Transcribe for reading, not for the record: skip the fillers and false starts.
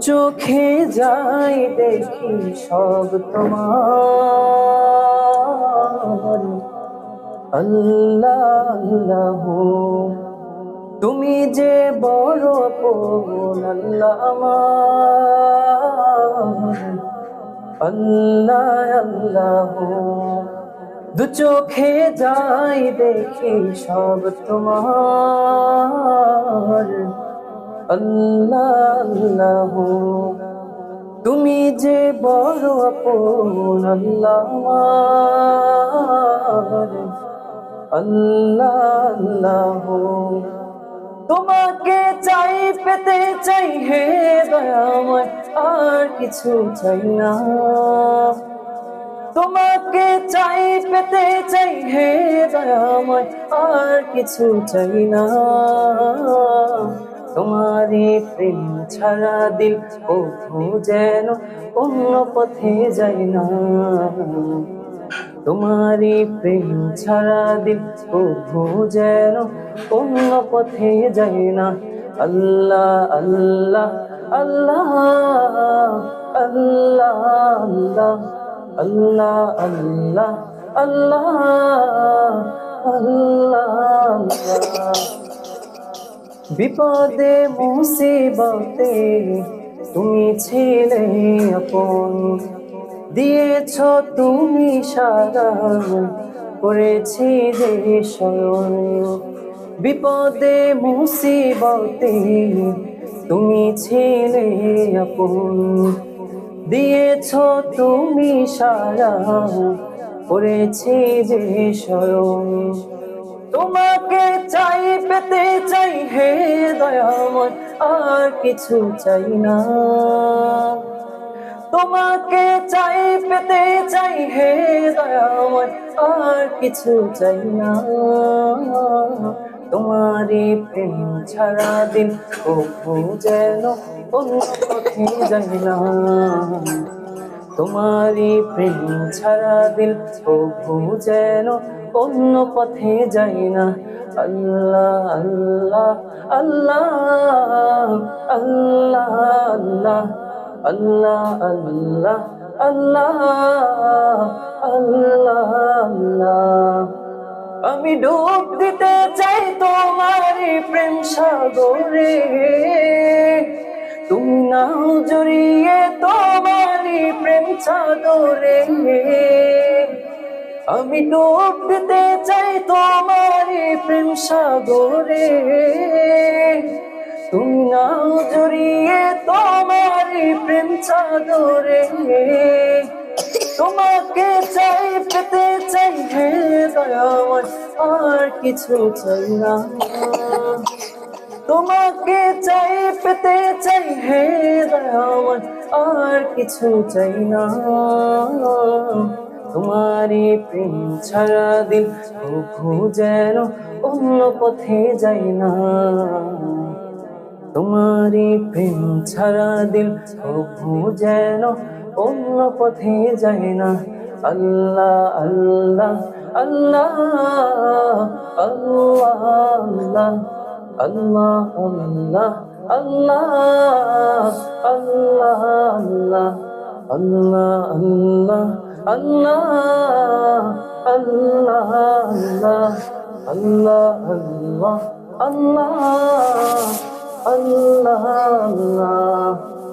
চোখে যাই দেখি সব তোমার। আল্লাহ আল্লাহ, তুমি যে বড় আপন আল্লাহ আমার। আল্লাহ আল্লাহ, দু চোখে যাই দেখি সব তোমার। আল্লাহ আল্লাহ, তুমি যে বড় আপন আল্লাহ আমার। আল্লাহ আল্লাহ, তোমাকে চাই পেতে চাই হে দয়াময়, আর কিছু চাই না। তোমাকে চাই পেতে চাই হে দয়াময়, আর কিছু চাই না। তোমারই প্রেম ছাড়া দিল কভু যেন অন্য পথে যায় না। তোমারই প্রেম ছাড়া দিল কভু যেন অন্য পথে যায় না। আল্লাহ আল্লাহ আল্লাহ আল্লাহ আল্লাহ আল্লাহ আল্লাহ আল্লাহ আল্লাহ। বিপদে মুসিবতে তুমি ছিলে আপন, দিয়েছ তুমি সারা, করেছি যে শয়ন। বিপদে মুসিবতে তুমি ছিলে আপন, দিয়েছ তুমি সারা, করেছি যে শয়ন। তোমাকে চাই পেতে চাই হে দয়াময়, আর কিছু চাই না। তোমাকে চাই পেতে চাই হে দয়াময়, আর কিছু চাই না। তোমারই প্রেম ছাড়া দিন কভু যেন অন্য পথে যাই না। তোমারই প্রেম ছাড়া দিল কভু যেন অন্য পথে যাই না। আল্লাহ আল্লাহ আল্লাহ আল্লাহ আল্লাহ আল্লাহ আল্লাহ আল্লাহ আল্লাহ। আমি ডুব দিতে চাই তোমারই প্রেম সাগরে, তুমি নাও জড়িয়ে তোমারই প্রেম চাদরে। আমি ডুব দিতে চাই তোমারই প্রেম সাগরে, তুমি নাও জড়িয়ে তোমারই প্রেম চাদরে। তোমাকে চাই পেতে চাই হে দয়াময়, আর কিছু চাই না। তোমাকে চাই পেতে চাই হে দয়াময়, আর কিছু চাই না। তোমারই প্রেম ছাড়া দিল কভু যেন অন্য পথে যাই না। তোমারই প্রেম ছাড়া দিল কভু যেন অন্য পথে যায় না। আল্লাহ আল্লাহ আল্লাহ আল্লাহ আল্লাহ আল্লাহ আল্লাহ আল্লাহ আল্লাহ আল্লাহ আল্লাহ আল্লাহ আল্লাহ আল্লাহ আল্লাহ আল্লাহ আল্লাহ আল্লাহ।